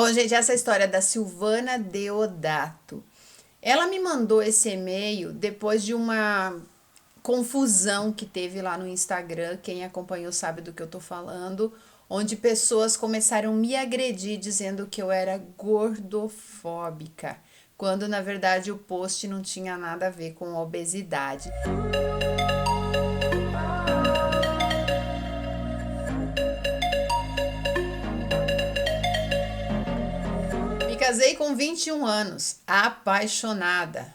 Bom, gente, essa é a história da Silvana Deodato. Ela me mandou esse e-mail depois de uma confusão que teve lá no Instagram. Quem acompanhou sabe do que eu tô falando, onde pessoas começaram a me agredir dizendo que eu era gordofóbica, quando na verdade o post não tinha nada a ver com obesidade. Me casei com 21 anos, apaixonada.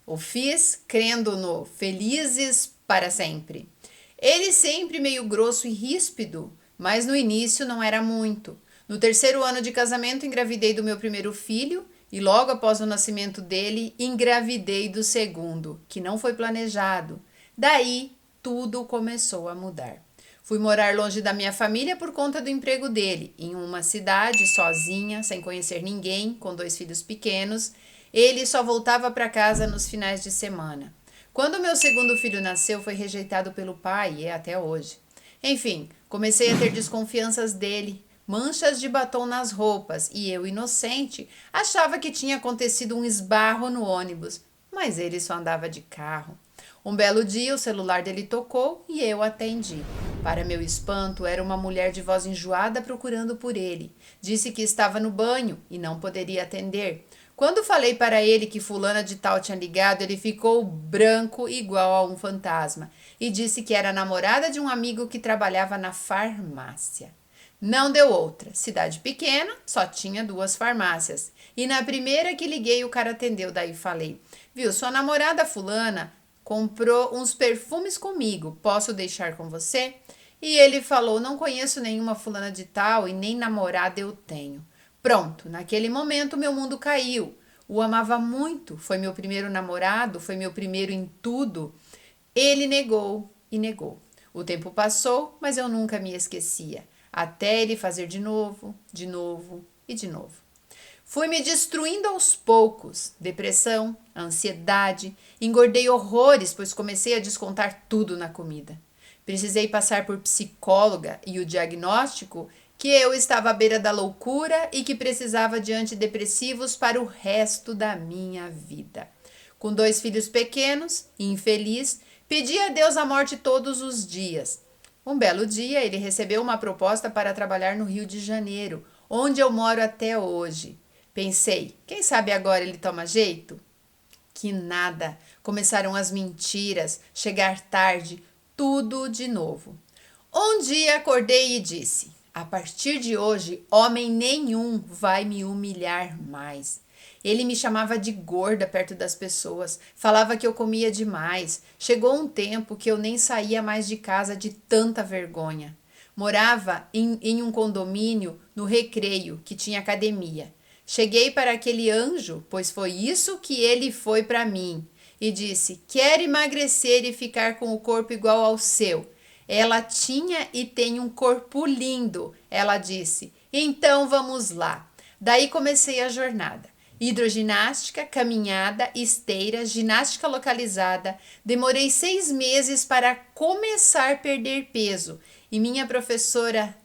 O fiz crendo no felizes para sempre. Ele sempre meio grosso e ríspido, mas no início não era muito. No terceiro ano de casamento, engravidei do meu primeiro filho e logo após o nascimento dele, engravidei do segundo, que não foi planejado. Daí, tudo começou a mudar. Fui morar longe da minha família por conta do emprego dele, em uma cidade, sozinha, sem conhecer ninguém, com 2 filhos pequenos. Ele só voltava para casa nos finais de semana. Quando meu segundo filho nasceu, foi rejeitado pelo pai e é até hoje. Enfim, comecei a ter desconfianças dele, manchas de batom nas roupas e eu, inocente, achava que tinha acontecido um esbarro no ônibus, mas ele só andava de carro. Um belo dia, o celular dele tocou e eu atendi. Para meu espanto, era uma mulher de voz enjoada procurando por ele. Disse que estava no banho e não poderia atender. Quando falei para ele que fulana de tal tinha ligado, ele ficou branco igual a um fantasma e disse que era namorada de um amigo que trabalhava na farmácia. Não deu outra. Cidade pequena, só tinha 2 farmácias. E na primeira que liguei, o cara atendeu. Daí falei: viu, sua namorada fulana comprou uns perfumes comigo. Posso deixar com você? E ele falou: não conheço nenhuma fulana de tal e nem namorada eu tenho. Pronto, naquele momento meu mundo caiu. O amava muito, foi meu primeiro namorado, foi meu primeiro em tudo. Ele negou e negou. O tempo passou, mas eu nunca me esquecia, até ele fazer de novo, de novo e de novo. Fui me destruindo aos poucos, depressão, ansiedade, engordei horrores, pois comecei a descontar tudo na comida. Precisei passar por psicóloga e o diagnóstico que eu estava à beira da loucura e que precisava de antidepressivos para o resto da minha vida. Com 2 filhos pequenos, infeliz, pedi a Deus a morte todos os dias. Um belo dia, ele recebeu uma proposta para trabalhar no Rio de Janeiro, onde eu moro até hoje. Pensei, quem sabe agora ele toma jeito? Que nada. Começaram as mentiras, chegar tarde, tudo de novo. Um dia acordei e disse: a partir de hoje, homem nenhum vai me humilhar mais. Ele me chamava de gorda perto das pessoas, falava que eu comia demais. Chegou um tempo que eu nem saía mais de casa de tanta vergonha. Morava em um condomínio no Recreio, que tinha academia. Cheguei para aquele anjo, pois foi isso que ele foi para mim, e disse: quero emagrecer e ficar com o corpo igual ao seu. Ela tinha e tem um corpo lindo, ela disse. Então vamos lá. Daí comecei a jornada. Hidroginástica, caminhada, esteira, ginástica localizada. Demorei 6 meses para começar a perder peso. E minha professora: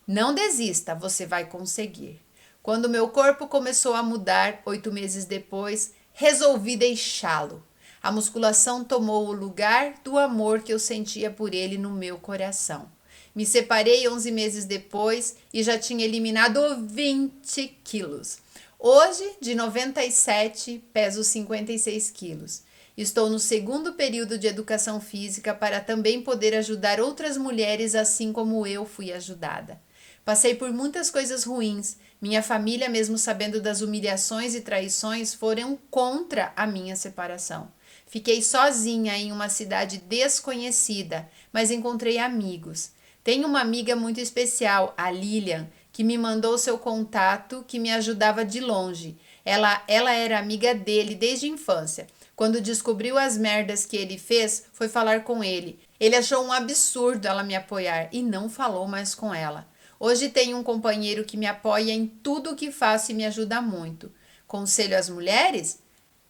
não desista, você vai conseguir. Quando meu corpo começou a mudar, 8 meses depois, resolvi deixá-lo. A musculação tomou o lugar do amor que eu sentia por ele no meu coração. Me separei 11 meses depois e já tinha eliminado 20 quilos. Hoje, de 97, peso 56 quilos. Estou no segundo período de educação física para também poder ajudar outras mulheres assim como eu fui ajudada. Passei por muitas coisas ruins. Minha família, mesmo sabendo das humilhações e traições, foram contra a minha separação. Fiquei sozinha em uma cidade desconhecida, mas encontrei amigos. Tenho uma amiga muito especial, a Lilian, que me mandou seu contato, que me ajudava de longe. Ela era amiga dele desde a infância. Quando descobriu as merdas que ele fez, foi falar com ele. Ele achou um absurdo ela me apoiar e não falou mais com ela. Hoje tenho um companheiro que me apoia em tudo o que faço e me ajuda muito. Conselho às mulheres?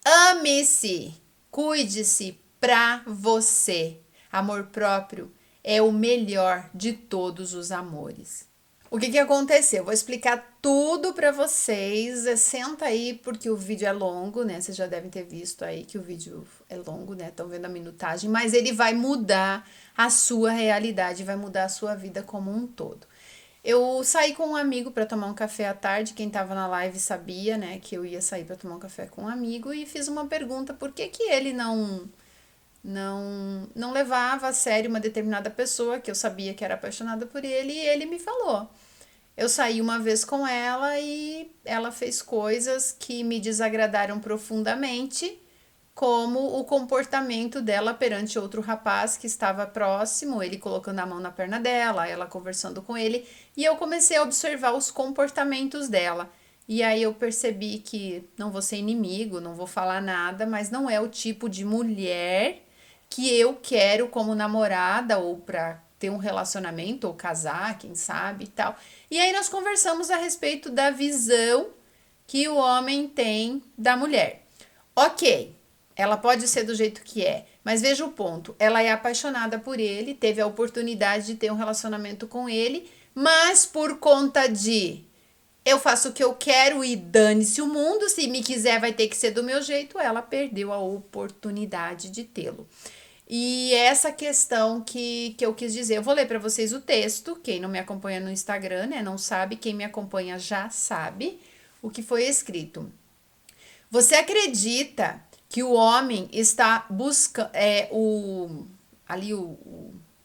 Ame-se! Cuide-se pra você. Amor próprio é o melhor de todos os amores. O que aconteceu? Vou explicar tudo pra vocês. Senta aí porque o vídeo é longo, né? Vocês já devem ter visto aí que o vídeo é longo, né? Estão vendo a minutagem, mas ele vai mudar a sua realidade, vai mudar a sua vida como um todo. Eu saí com um amigo para tomar um café à tarde. Quem tava na live sabia, né, que eu ia sair para tomar um café com um amigo e fiz uma pergunta: por que que ele não levava a sério uma determinada pessoa que eu sabia que era apaixonada por ele, e ele me falou. Eu saí uma vez com ela e ela fez coisas que me desagradaram profundamente, como o comportamento dela perante outro rapaz que estava próximo, ele colocando a mão na perna dela, ela conversando com ele, e eu comecei a observar os comportamentos dela. E aí eu percebi que não vou ser inimigo, não vou falar nada, mas não é o tipo de mulher que eu quero como namorada ou para ter um relacionamento ou casar, quem sabe e tal. E aí nós conversamos a respeito da visão que o homem tem da mulher. Ok, ela pode ser do jeito que é, mas veja o ponto. Ela é apaixonada por ele, teve a oportunidade de ter um relacionamento com ele, mas por conta de eu faço o que eu quero e dane-se o mundo, se me quiser vai ter que ser do meu jeito, ela perdeu a oportunidade de tê-lo. E essa questão que eu quis dizer, eu vou ler para vocês o texto. Quem não me acompanha no Instagram, né, não sabe, quem me acompanha já sabe o que foi escrito. Você acredita que o homem está buscando,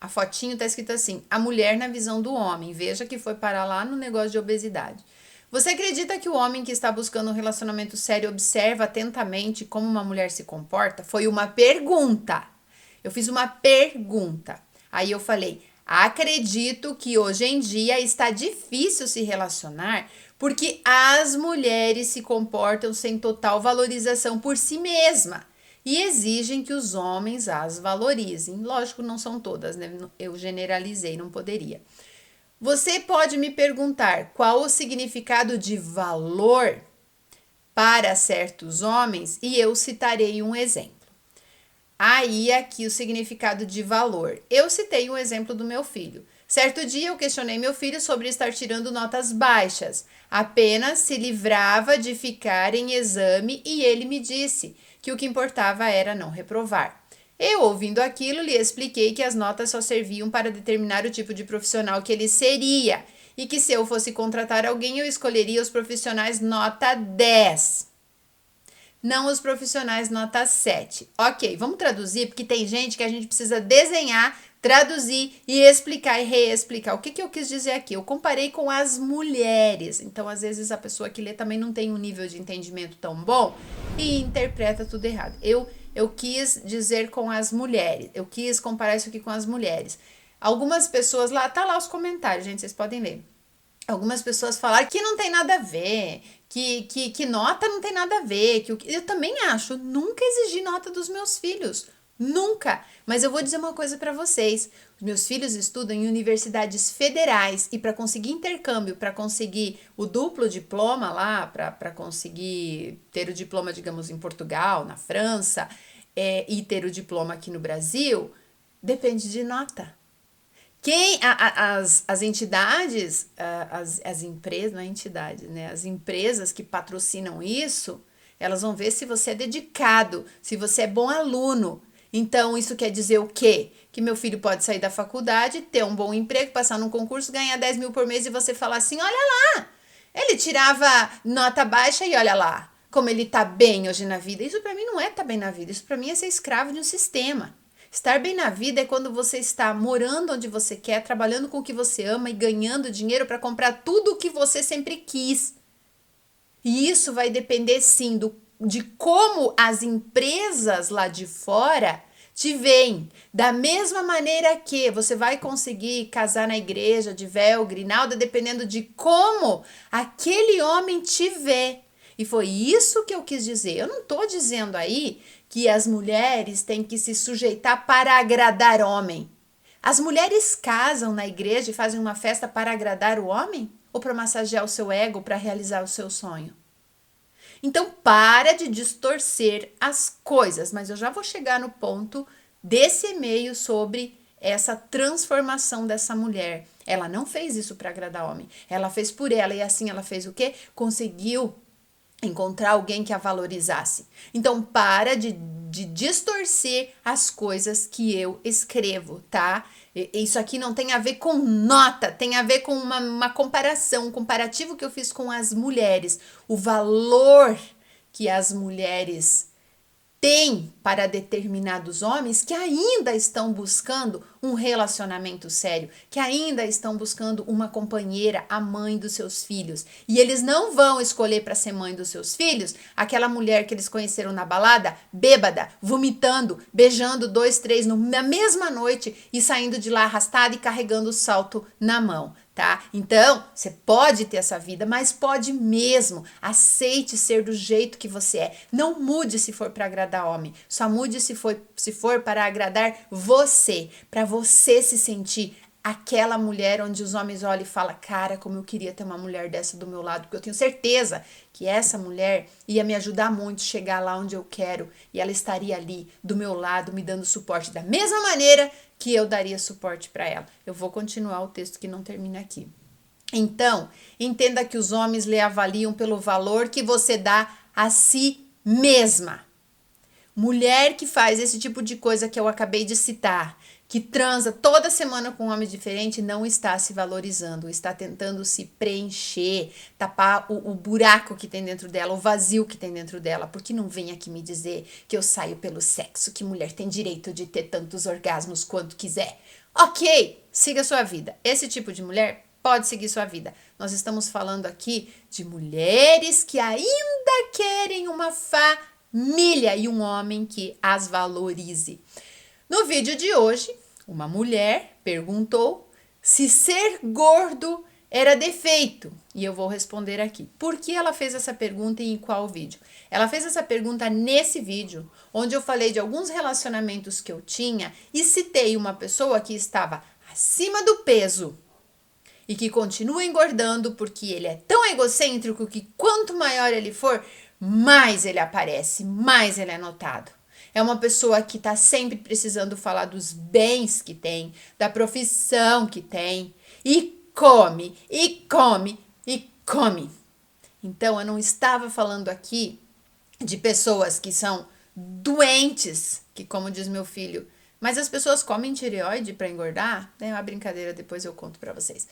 a fotinho tá escrito assim: a mulher na visão do homem. Veja que foi parar lá no negócio de obesidade. Você acredita que o homem que está buscando um relacionamento sério observa atentamente como uma mulher se comporta? Foi uma pergunta. Eu fiz uma pergunta. Aí eu falei: acredito que hoje em dia está difícil se relacionar porque as mulheres se comportam sem total valorização por si mesma e exigem que os homens as valorizem. Lógico, não são todas, né? Eu generalizei, não poderia. Você pode me perguntar qual o significado de valor para certos homens e eu citarei um exemplo. Aí aqui o significado de valor. Eu citei um exemplo do meu filho. Certo dia eu questionei meu filho sobre estar tirando notas baixas. Apenas se livrava de ficar em exame e ele me disse que o que importava era não reprovar. Eu, ouvindo aquilo, lhe expliquei que as notas só serviam para determinar o tipo de profissional que ele seria e que se eu fosse contratar alguém, eu escolheria os profissionais nota 10. Não os profissionais nota 7. Ok, vamos traduzir, porque tem gente que a gente precisa desenhar, traduzir e explicar e reexplicar. O que eu quis dizer aqui? Eu comparei com as mulheres. Então, às vezes, a pessoa que lê também não tem um nível de entendimento tão bom e interpreta tudo errado. Eu quis dizer com as mulheres. Eu quis comparar isso aqui com as mulheres. Algumas pessoas lá, tá lá os comentários, gente, vocês podem ler. Algumas pessoas falaram que não tem nada a ver, que nota não tem nada a ver. Eu também acho, nunca exigi nota dos meus filhos. Nunca. Mas eu vou dizer uma coisa para vocês. Os meus filhos estudam em universidades federais e para conseguir intercâmbio, para conseguir o duplo diploma lá, para conseguir ter o diploma, digamos, em Portugal, na França, e ter o diploma aqui no Brasil, depende de nota. As entidades, as empresas, não é entidade, né? As empresas que patrocinam isso, elas vão ver se você é dedicado, se você é bom aluno. Então, isso quer dizer o quê? Que meu filho pode sair da faculdade, ter um bom emprego, passar num concurso, ganhar 10 mil por mês e você falar assim: olha lá, ele tirava nota baixa e olha lá, como ele tá bem hoje na vida. Isso pra mim não é tá bem na vida, isso pra mim é ser escravo de um sistema. Estar bem na vida é quando você está morando onde você quer, trabalhando com o que você ama e ganhando dinheiro para comprar tudo o que você sempre quis. E isso vai depender, sim, de como as empresas lá de fora te veem. Da mesma maneira que você vai conseguir casar na igreja de véu, grinalda, dependendo de como aquele homem te vê. E foi isso que eu quis dizer. Eu não estou dizendo aí que as mulheres têm que se sujeitar para agradar homem. As mulheres casam na igreja e fazem uma festa para agradar o homem? Ou para massagear o seu ego, para realizar o seu sonho? Então, para de distorcer as coisas. Mas eu já vou chegar no ponto desse e-mail sobre essa transformação dessa mulher. Ela não fez isso para agradar homem. Ela fez por ela e assim ela fez o quê? Conseguiu encontrar alguém que a valorizasse. Então, para de distorcer as coisas que eu escrevo, tá? Isso aqui não tem a ver com nota, tem a ver com uma comparação, um comparativo que eu fiz com as mulheres. O valor que as mulheres tem para determinados homens que ainda estão buscando um relacionamento sério, que ainda estão buscando uma companheira, a mãe dos seus filhos. E eles não vão escolher para ser mãe dos seus filhos aquela mulher que eles conheceram na balada, bêbada, vomitando, beijando 2, 3 na mesma noite e saindo de lá arrastada e carregando o salto na mão. Tá? Então, você pode ter essa vida, mas pode mesmo. Aceite ser do jeito que você é. Não mude se for para agradar homem. Só mude se for para agradar você. Para você se sentir aquela mulher onde os homens olham e falam: cara, como eu queria ter uma mulher dessa do meu lado. Porque eu tenho certeza que essa mulher ia me ajudar muito a chegar lá onde eu quero. E ela estaria ali do meu lado, me dando suporte da mesma maneira que eu daria suporte para ela. Eu vou continuar o texto que não termina aqui. Então, entenda que os homens lhe avaliam pelo valor que você dá a si mesma. Mulher que faz esse tipo de coisa que eu acabei de citar, que transa toda semana com um homem diferente, não está se valorizando, está tentando se preencher, tapar o buraco que tem dentro dela, o vazio que tem dentro dela, porque não vem aqui me dizer que eu saio pelo sexo, que mulher tem direito de ter tantos orgasmos quanto quiser. Ok, siga sua vida. Esse tipo de mulher pode seguir sua vida. Nós estamos falando aqui de mulheres que ainda querem uma família e um homem que as valorize. No vídeo de hoje, uma mulher perguntou se ser gordo era defeito. E eu vou responder aqui. Por que ela fez essa pergunta e em qual vídeo? Ela fez essa pergunta nesse vídeo, onde eu falei de alguns relacionamentos que eu tinha e citei uma pessoa que estava acima do peso e que continua engordando porque ele é tão egocêntrico que quanto maior ele for, mais ele aparece, mais ele é notado. É uma pessoa que está sempre precisando falar dos bens que tem, da profissão que tem, e come, e come, e come. Então, eu não estava falando aqui de pessoas que são doentes, que como diz meu filho, mas as pessoas comem tireoide para engordar? É uma brincadeira, depois eu conto para vocês.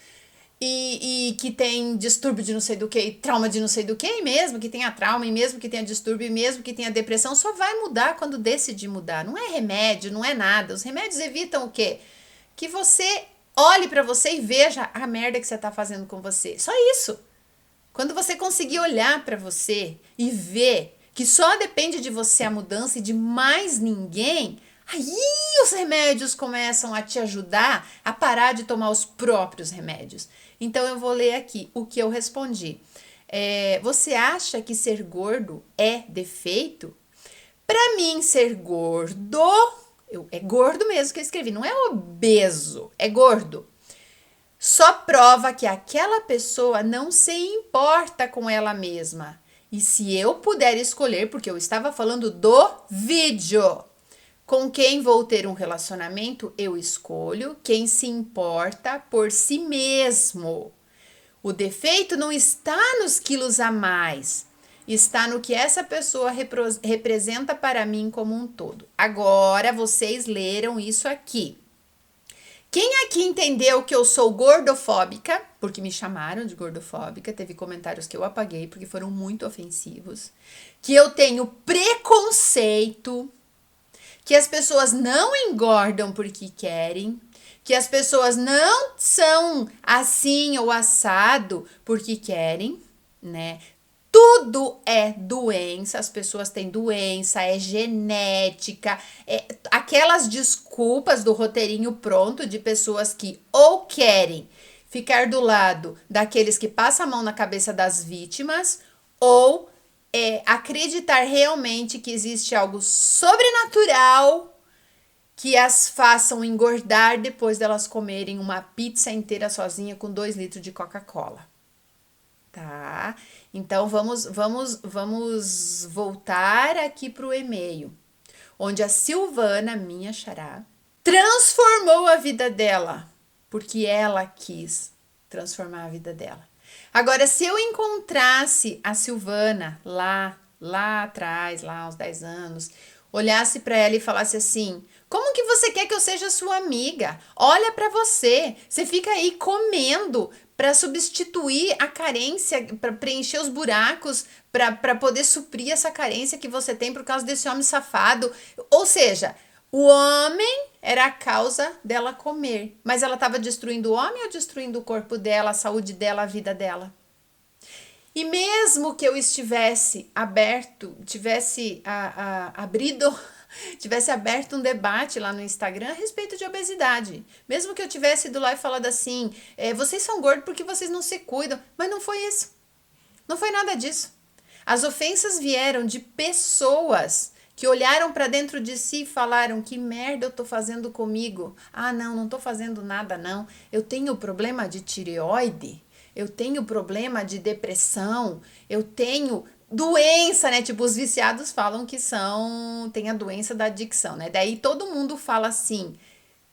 E que tem distúrbio de não sei do que, trauma de não sei do que, e mesmo que tenha trauma, e mesmo que tenha distúrbio, e mesmo que tenha depressão, só vai mudar quando decidir mudar. Não é remédio, não é nada. Os remédios evitam o quê? Que você olhe pra você e veja a merda que você tá fazendo com você. Só isso. Quando você conseguir olhar pra você e ver que só depende de você a mudança e de mais ninguém, aí os remédios começam a te ajudar a parar de tomar os próprios remédios. Então eu vou ler aqui o que eu respondi. Você acha que ser gordo é defeito? Para mim, ser gordo, é gordo mesmo que eu escrevi, não é obeso, é gordo. Só prova que aquela pessoa não se importa com ela mesma. E se eu puder escolher, porque eu estava falando do vídeo, com quem vou ter um relacionamento, eu escolho quem se importa por si mesmo. O defeito não está nos quilos a mais, está no que essa pessoa representa para mim como um todo. Agora vocês leram isso aqui. Quem aqui entendeu que eu sou gordofóbica, porque me chamaram de gordofóbica, teve comentários que eu apaguei porque foram muito ofensivos, que eu tenho preconceito, que as pessoas não engordam porque querem, que as pessoas não são assim ou assado porque querem, né? Tudo é doença, as pessoas têm doença, é genética, aquelas desculpas do roteirinho pronto de pessoas que ou querem ficar do lado daqueles que passam a mão na cabeça das vítimas ou acreditar realmente que existe algo sobrenatural que as façam engordar depois delas comerem uma pizza inteira sozinha com 2 litros de Coca-Cola. Tá? Então, vamos voltar aqui para o e-mail, onde a Silvana, minha xará, transformou a vida dela porque ela quis transformar a vida dela. Agora, se eu encontrasse a Silvana lá atrás, lá aos 10 anos, olhasse para ela e falasse assim: como que você quer que eu seja sua amiga? Olha para você, você fica aí comendo para substituir a carência, para preencher os buracos, para poder suprir essa carência que você tem por causa desse homem safado. Ou seja, o homem era a causa dela comer, mas ela estava destruindo o homem ou destruindo o corpo dela, a saúde dela, a vida dela? E mesmo que eu estivesse aberto, tivesse aberto um debate lá no Instagram a respeito de obesidade, mesmo que eu tivesse ido lá e falado assim, vocês são gordos porque vocês não se cuidam, mas não foi isso, não foi nada disso. As ofensas vieram de pessoas que olharam para dentro de si e falaram: que merda eu tô fazendo comigo? Ah, não tô fazendo nada não. Eu tenho problema de tireoide, eu tenho problema de depressão, eu tenho doença, né? Tipo, os viciados falam que tem a doença da adicção, né? Daí todo mundo fala assim: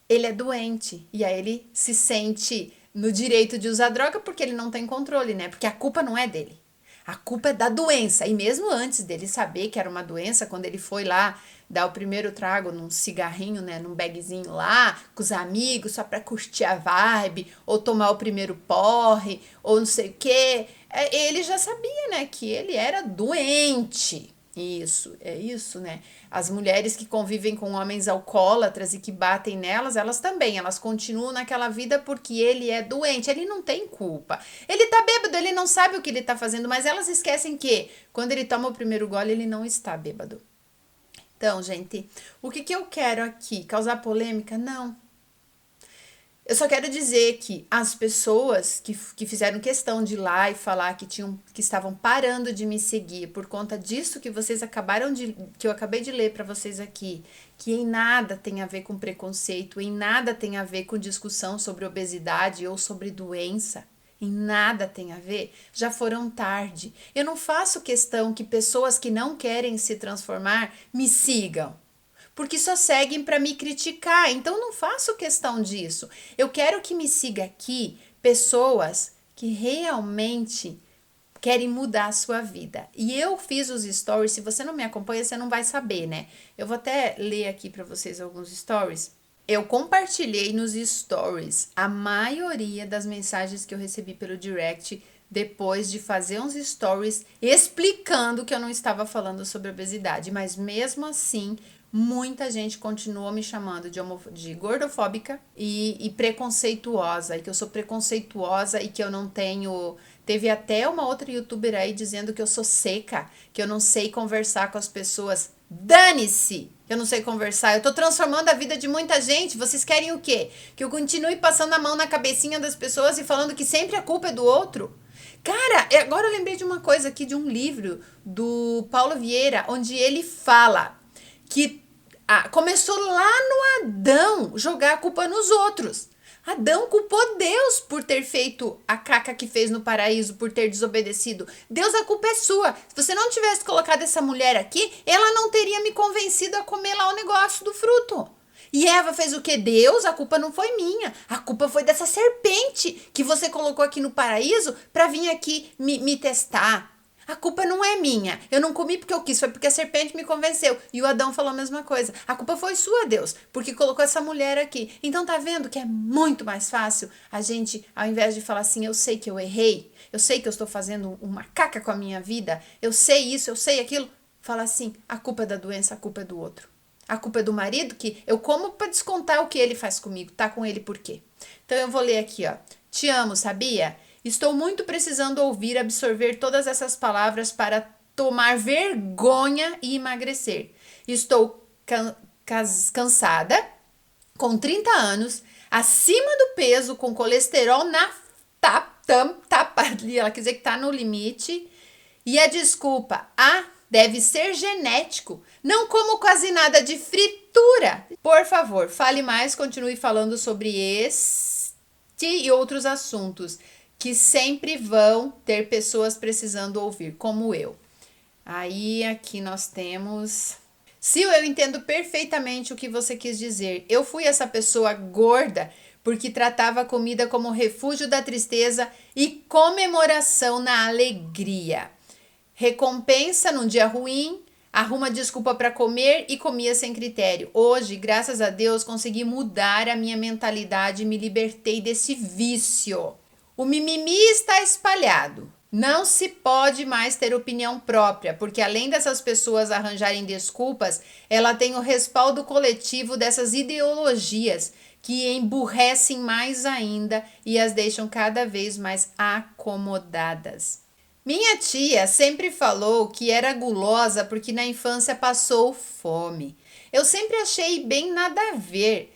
ele é doente. E aí ele se sente no direito de usar droga porque ele não tem controle, né? Porque a culpa não é dele. A culpa é da doença. E mesmo antes dele saber que era uma doença, quando ele foi lá dar o primeiro trago num cigarrinho, né, num bagzinho lá, com os amigos, só pra curtir a vibe, ou tomar o primeiro porre, ou não sei o quê, ele já sabia, né, que ele era doente. Isso, é isso, né? As mulheres que convivem com homens alcoólatras e que batem nelas, elas também, elas continuam naquela vida porque ele é doente, ele não tem culpa. Ele tá bêbado, ele não sabe o que ele tá fazendo, mas elas esquecem que quando ele toma o primeiro gole, ele não está bêbado. Então, gente, o que eu quero aqui? Causar polêmica? Não. Eu só quero dizer que as pessoas que fizeram questão de ir lá e falar que estavam parando de me seguir por conta disso que vocês que eu acabei de ler para vocês aqui, que em nada tem a ver com preconceito, em nada tem a ver com discussão sobre obesidade ou sobre doença, em nada tem a ver, já foram tarde. Eu não faço questão que pessoas que não querem se transformar me sigam, porque só seguem para me criticar. Então não faço questão disso. Eu quero que me siga aqui pessoas que realmente querem mudar a sua vida. E eu fiz os stories, se você não me acompanha, você não vai saber, né? Eu vou até ler aqui para vocês alguns stories. Eu compartilhei nos stories a maioria das mensagens que eu recebi pelo direct depois de fazer uns stories explicando que eu não estava falando sobre obesidade, mas mesmo assim muita gente continuou me chamando de gordofóbica e preconceituosa, e que eu sou preconceituosa e que eu não tenho... Teve até uma outra youtuber aí dizendo que eu sou seca, que eu não sei conversar com as pessoas. Dane-se! Eu não sei conversar, eu tô transformando a vida de muita gente. Vocês querem o quê? Que eu continue passando a mão na cabecinha das pessoas e falando que sempre a culpa é do outro? Cara, agora eu lembrei de uma coisa aqui, de um livro do Paulo Vieira, onde ele fala que começou lá no Adão jogar a culpa nos outros. Adão culpou Deus por ter feito a caca que fez no paraíso, por ter desobedecido. Deus, a culpa é sua. Se você não tivesse colocado essa mulher aqui, ela não teria me convencido a comer lá o negócio do fruto. E Eva fez o que? Deus, a culpa não foi minha. A culpa foi dessa serpente que você colocou aqui no paraíso para vir aqui me testar. A culpa não é minha. Eu não comi porque eu quis, foi porque a serpente me convenceu. E o Adão falou a mesma coisa. A culpa foi sua, Deus, porque colocou essa mulher aqui. Então tá vendo que é muito mais fácil a gente, ao invés de falar assim, eu sei que eu errei, eu sei que eu estou fazendo uma caca com a minha vida, eu sei isso, eu sei aquilo, fala assim, a culpa é da doença, a culpa é do outro. A culpa é do marido, que eu como para descontar o que ele faz comigo. Tá com ele por quê? Então eu vou ler aqui, ó. Te amo, sabia? Estou muito precisando ouvir, absorver todas essas palavras para tomar vergonha e emagrecer. Estou cansada, com 30 anos, acima do peso, com colesterol na tapa ali, ela quer dizer que tá no limite. E a desculpa, deve ser genético. Não como quase nada de fritura. Por favor, fale mais, continue falando sobre este e outros assuntos que sempre vão ter pessoas precisando ouvir, como eu. Aí aqui nós temos... Sil, eu entendo perfeitamente o que você quis dizer. Eu fui essa pessoa gorda porque tratava a comida como refúgio da tristeza e comemoração na alegria. Recompensa num dia ruim, arruma desculpa para comer e comia sem critério. Hoje, graças a Deus, consegui mudar a minha mentalidade e me libertei desse vício. O mimimi está espalhado. Não se pode mais ter opinião própria, porque além dessas pessoas arranjarem desculpas, ela tem o respaldo coletivo dessas ideologias que emburrecem mais ainda e as deixam cada vez mais acomodadas. Minha tia sempre falou que era gulosa porque na infância passou fome. Eu sempre achei bem nada a ver.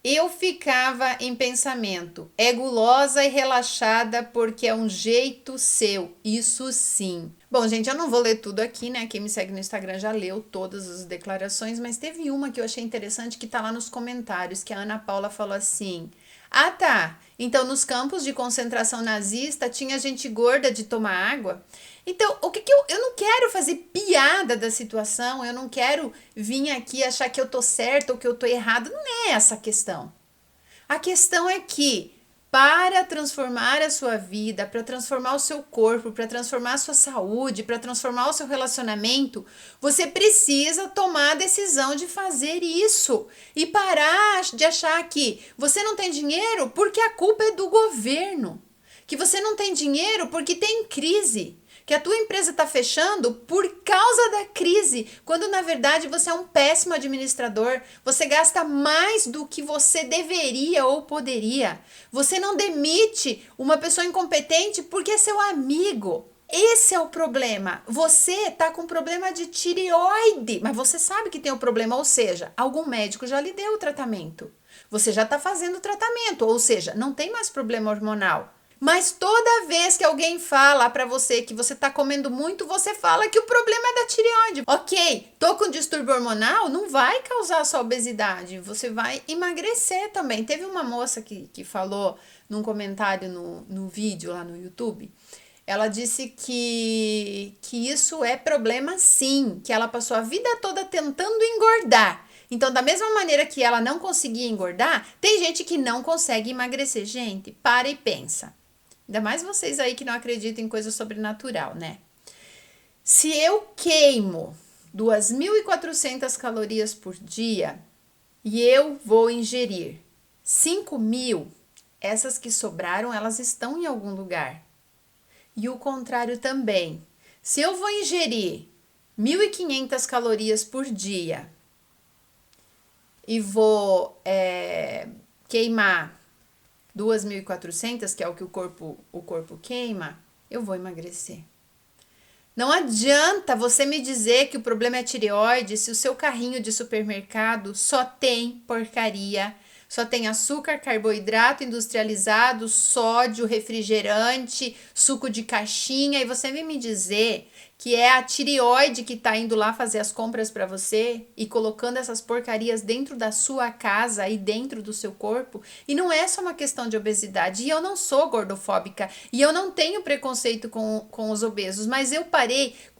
Eu ficava em pensamento, é gulosa e relaxada porque é um jeito seu, isso sim. Bom, gente, eu não vou ler tudo aqui, né? Quem me segue no Instagram já leu todas as declarações, mas teve uma que eu achei interessante que tá lá nos comentários, que a Ana Paula falou assim: ah, tá, então nos campos de concentração nazista tinha gente gorda de tomar água? Então, o que eu não quero fazer piada da situação, eu não quero vir aqui achar que eu tô certa ou que eu tô errada, não é essa a questão. A questão é que para transformar a sua vida, para transformar o seu corpo, para transformar a sua saúde, para transformar o seu relacionamento, você precisa tomar a decisão de fazer isso e parar de achar que você não tem dinheiro porque a culpa é do governo, que você não tem dinheiro porque tem crise, que a tua empresa está fechando por causa da crise, quando na verdade você é um péssimo administrador, você gasta mais do que você deveria ou poderia. Você não demite uma pessoa incompetente porque é seu amigo. Esse é o problema. Você está com problema de tireoide, mas você sabe que tem o problema, ou seja, algum médico já lhe deu o tratamento. Você já está fazendo o tratamento, ou seja, não tem mais problema hormonal. Mas toda vez que alguém fala para você que você tá comendo muito, você fala que o problema é da tireoide. Ok, tô com distúrbio hormonal, não vai causar só obesidade, você vai emagrecer também. Teve uma moça que falou num comentário no vídeo lá no YouTube, ela disse que isso é problema sim, que ela passou a vida toda tentando engordar. Então, da mesma maneira que ela não conseguia engordar, tem gente que não consegue emagrecer. Gente, para e pensa. Ainda mais vocês aí que não acreditam em coisa sobrenatural, né? Se eu queimo 2.400 calorias por dia e eu vou ingerir 5.000, essas que sobraram, elas estão em algum lugar. E o contrário também. Se eu vou ingerir 1.500 calorias por dia e vou queimar 2.400, que é o que o corpo queima, eu vou emagrecer. Não adianta você me dizer que o problema é tireoide se o seu carrinho de supermercado só tem porcaria, só tem açúcar, carboidrato industrializado, sódio, refrigerante, suco de caixinha, e você vem me dizer que é a tireoide que tá indo lá fazer as compras para você e colocando essas porcarias dentro da sua casa e dentro do seu corpo. E não é só uma questão de obesidade. E eu não sou gordofóbica e eu não tenho preconceito com os obesos, mas eu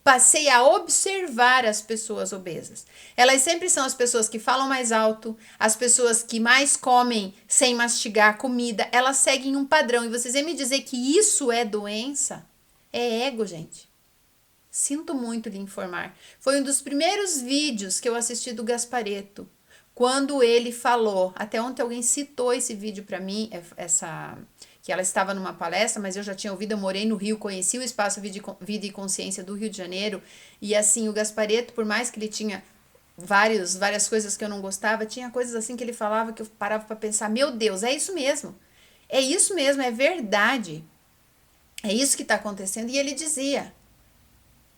passei a observar as pessoas obesas. Elas sempre são as pessoas que falam mais alto, as pessoas que mais comem sem mastigar a comida. Elas seguem um padrão. E vocês vêm me dizer que isso é doença? É ego, gente. Sinto muito lhe informar. Foi um dos primeiros vídeos que eu assisti do Gasparetto, quando ele falou, até ontem alguém citou esse vídeo para mim, que ela estava numa palestra, mas eu já tinha ouvido, eu morei no Rio, conheci o espaço Vida e Consciência do Rio de Janeiro, e assim, o Gasparetto, por mais que ele tinha várias coisas que eu não gostava, tinha coisas assim que ele falava que eu parava para pensar, meu Deus, é isso mesmo, é verdade, é isso que está acontecendo. E ele dizia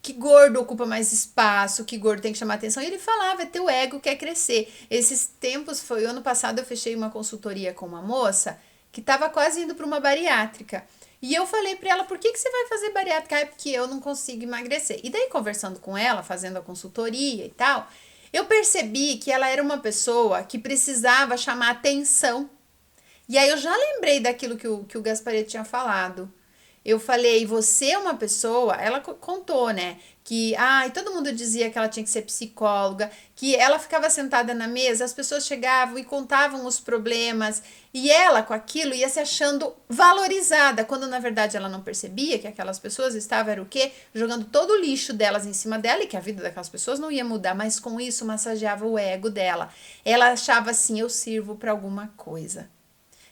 que gordo ocupa mais espaço, que gordo tem que chamar atenção. E ele falava, é teu ego quer crescer. Esses tempos, foi o ano passado, eu fechei uma consultoria com uma moça que estava quase indo para uma bariátrica. E eu falei para ela, por que você vai fazer bariátrica? É porque eu não consigo emagrecer. E daí, conversando com ela, fazendo a consultoria e tal, eu percebi que ela era uma pessoa que precisava chamar atenção. E aí eu já lembrei daquilo que o Gasparetto tinha falado. Eu falei, você é uma pessoa, ela contou, né, que, e todo mundo dizia que ela tinha que ser psicóloga, que ela ficava sentada na mesa, as pessoas chegavam e contavam os problemas, e ela com aquilo ia se achando valorizada, quando na verdade ela não percebia que aquelas pessoas estavam, era o quê? Jogando todo o lixo delas em cima dela, e que a vida daquelas pessoas não ia mudar, mas com isso massageava o ego dela. Ela achava assim, eu sirvo para alguma coisa.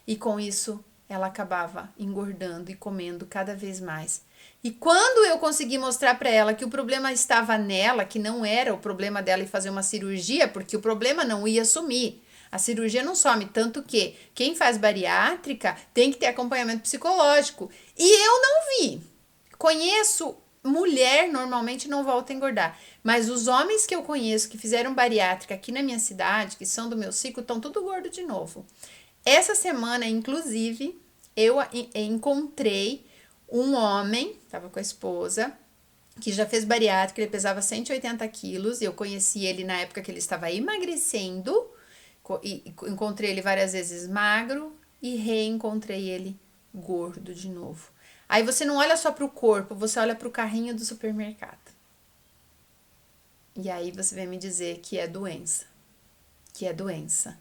E com isso, ela acabava engordando e comendo cada vez mais. E quando eu consegui mostrar para ela que o problema estava nela, que não era o problema dela e fazer uma cirurgia, porque o problema não ia sumir. A cirurgia não some, tanto que quem faz bariátrica tem que ter acompanhamento psicológico. E eu não vi. Conheço mulher, normalmente não volta a engordar. Mas os homens que eu conheço que fizeram bariátrica aqui na minha cidade, que são do meu ciclo, estão tudo gordo de novo. Essa semana, inclusive, eu encontrei um homem, estava com a esposa, que já fez bariátrica, ele pesava 180 quilos, eu conheci ele na época que ele estava emagrecendo, e encontrei ele várias vezes magro, e reencontrei ele gordo de novo. Aí você não olha só para o corpo, você olha para o carrinho do supermercado. E aí você vem me dizer que é doença. Que é doença.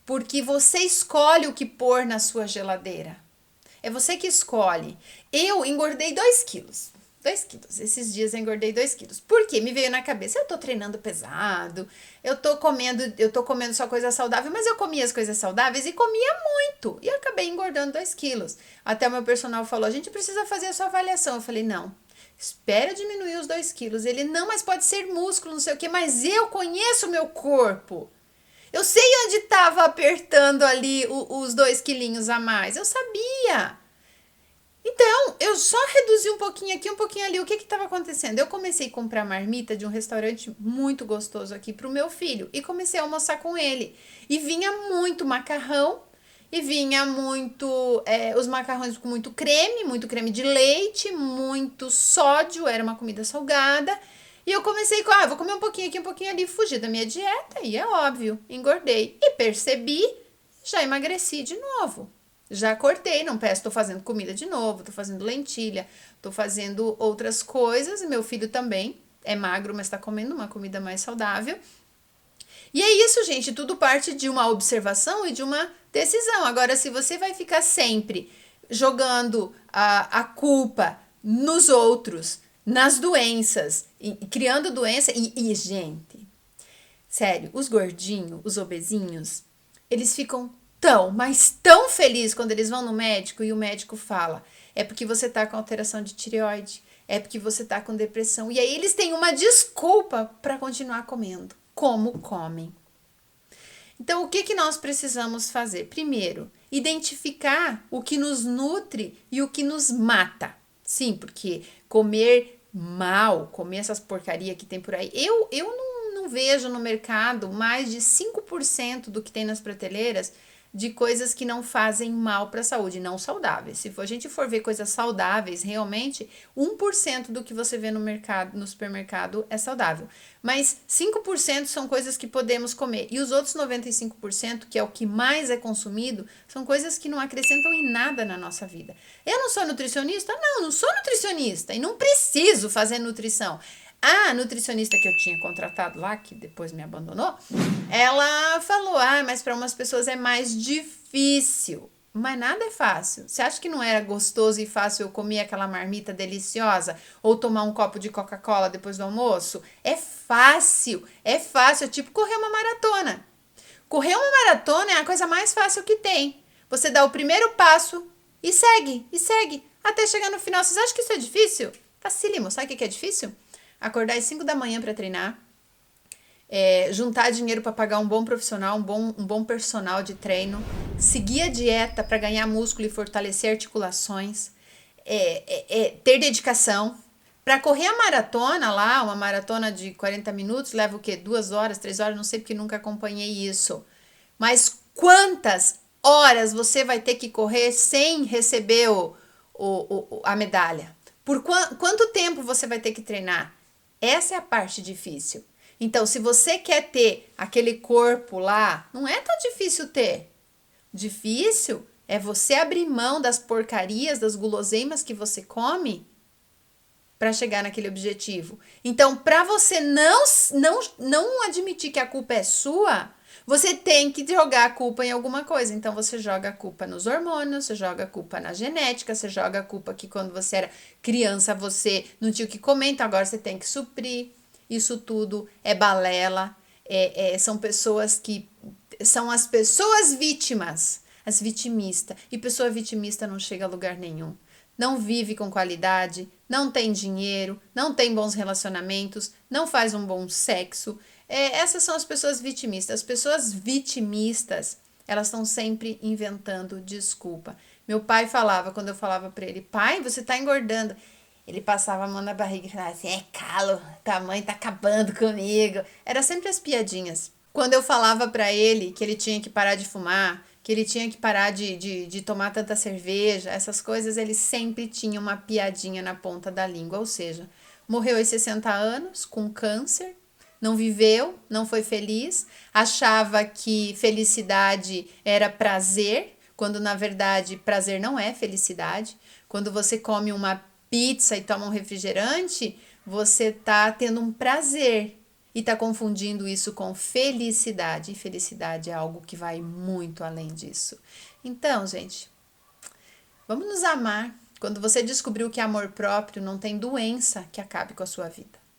Porque você escolhe o que pôr na sua geladeira. É você que escolhe. Eu engordei 2 quilos. 2 quilos. Esses dias eu engordei 2 quilos. Por quê? Me veio na cabeça, eu tô treinando pesado, eu tô comendo só coisa saudável, mas eu comia as coisas saudáveis e comia muito. E eu acabei engordando 2 quilos. Até o meu personal falou, a gente precisa fazer a sua avaliação. Eu falei, não, espera diminuir os 2 quilos. Ele, não, mas pode ser músculo, não sei o quê, mas eu conheço o meu corpo. Eu sei onde estava apertando ali os 2 quilinhos a mais. Eu sabia. Então, eu só reduzi um pouquinho aqui, um pouquinho ali. O que estava acontecendo? Eu comecei a comprar marmita de um restaurante muito gostoso aqui para o meu filho. E comecei a almoçar com ele. E vinha muito macarrão. E vinha muito, os macarrões com muito creme de leite, muito sódio. Era uma comida salgada. E eu comecei com, vou comer um pouquinho aqui, um pouquinho ali, fugir da minha dieta, e é óbvio, engordei. E percebi, já emagreci de novo. Já cortei, não peço, tô fazendo comida de novo, tô fazendo lentilha, tô fazendo outras coisas, e meu filho também é magro, mas tá comendo uma comida mais saudável. E é isso, gente, tudo parte de uma observação e de uma decisão. Agora, se você vai ficar sempre jogando a culpa nos outros, nas doenças, e criando doença, gente, sério, os gordinhos, os obesinhos, eles ficam mas tão felizes quando eles vão no médico e o médico fala, é porque você tá com alteração de tireoide, é porque você tá com depressão, e aí eles têm uma desculpa para continuar comendo, como comem. Então, o que nós precisamos fazer? Primeiro, identificar o que nos nutre e o que nos mata. Sim, porque comer mal, comer essas porcaria que tem por aí, eu não vejo no mercado mais de 5% do que tem nas prateleiras de coisas que não fazem mal para a saúde, não saudáveis. Se a gente for ver coisas saudáveis, realmente, 1% do que você vê no mercado, no supermercado é saudável. Mas 5% são coisas que podemos comer. E os outros 95%, que é o que mais é consumido, são coisas que não acrescentam em nada na nossa vida. Eu não sou nutricionista? Não sou nutricionista. E não preciso fazer nutrição. A nutricionista que eu tinha contratado lá, que depois me abandonou, ela falou, mas para umas pessoas é mais difícil. Mas nada é fácil. Você acha que não era gostoso e fácil eu comer aquela marmita deliciosa ou tomar um copo de Coca-Cola depois do almoço? É fácil, é tipo correr uma maratona. Correr uma maratona é a coisa mais fácil que tem. Você dá o primeiro passo e segue, até chegar no final. Vocês acham que isso é difícil? Facílimo. Sabe o que é difícil? Acordar às 5 da manhã para treinar, juntar dinheiro para pagar um bom profissional, um bom personal de treino, seguir a dieta para ganhar músculo e fortalecer articulações, ter dedicação. Para correr a maratona lá, uma maratona de 40 minutos, leva o quê? 2 horas, 3 horas, não sei porque nunca acompanhei isso. Mas quantas horas você vai ter que correr sem receber a medalha? Por quanto tempo você vai ter que treinar? Essa é a parte difícil. Então, se você quer ter aquele corpo lá, não é tão difícil ter. Difícil É você abrir mão das porcarias, das guloseimas que você come para chegar naquele objetivo. Então, para você não admitir que a culpa é sua, você tem que jogar a culpa em alguma coisa. Então, você joga a culpa nos hormônios, você joga a culpa na genética, você joga a culpa que quando você era criança você não tinha o que comer, então agora você tem que suprir. Isso tudo é balela. São pessoas que são as pessoas vítimas, as vitimistas. E pessoa vitimista não chega a lugar nenhum. Não vive com qualidade, não tem dinheiro, não tem bons relacionamentos, não faz um bom sexo. Essas são as pessoas vitimistas. As pessoas vitimistas, elas estão sempre inventando desculpa. Meu pai falava, quando eu falava para ele, pai, você tá engordando. Ele passava a mão na barriga e falava assim, é calo, tua mãe tá acabando comigo. Era sempre as piadinhas. Quando eu falava para ele que ele tinha que parar de fumar, que ele tinha que parar de tomar tanta cerveja, essas coisas, ele sempre tinha uma piadinha na ponta da língua. Ou seja, morreu aos 60 anos com câncer, não viveu, não foi feliz, achava que felicidade era prazer, quando na verdade prazer não é felicidade. Quando você come uma pizza e toma um refrigerante, você tá tendo um prazer e tá confundindo isso com felicidade. E felicidade é algo que vai muito além disso. Então, gente, vamos nos amar. Quando você descobriu que amor próprio, não tem doença que acabe com a sua vida.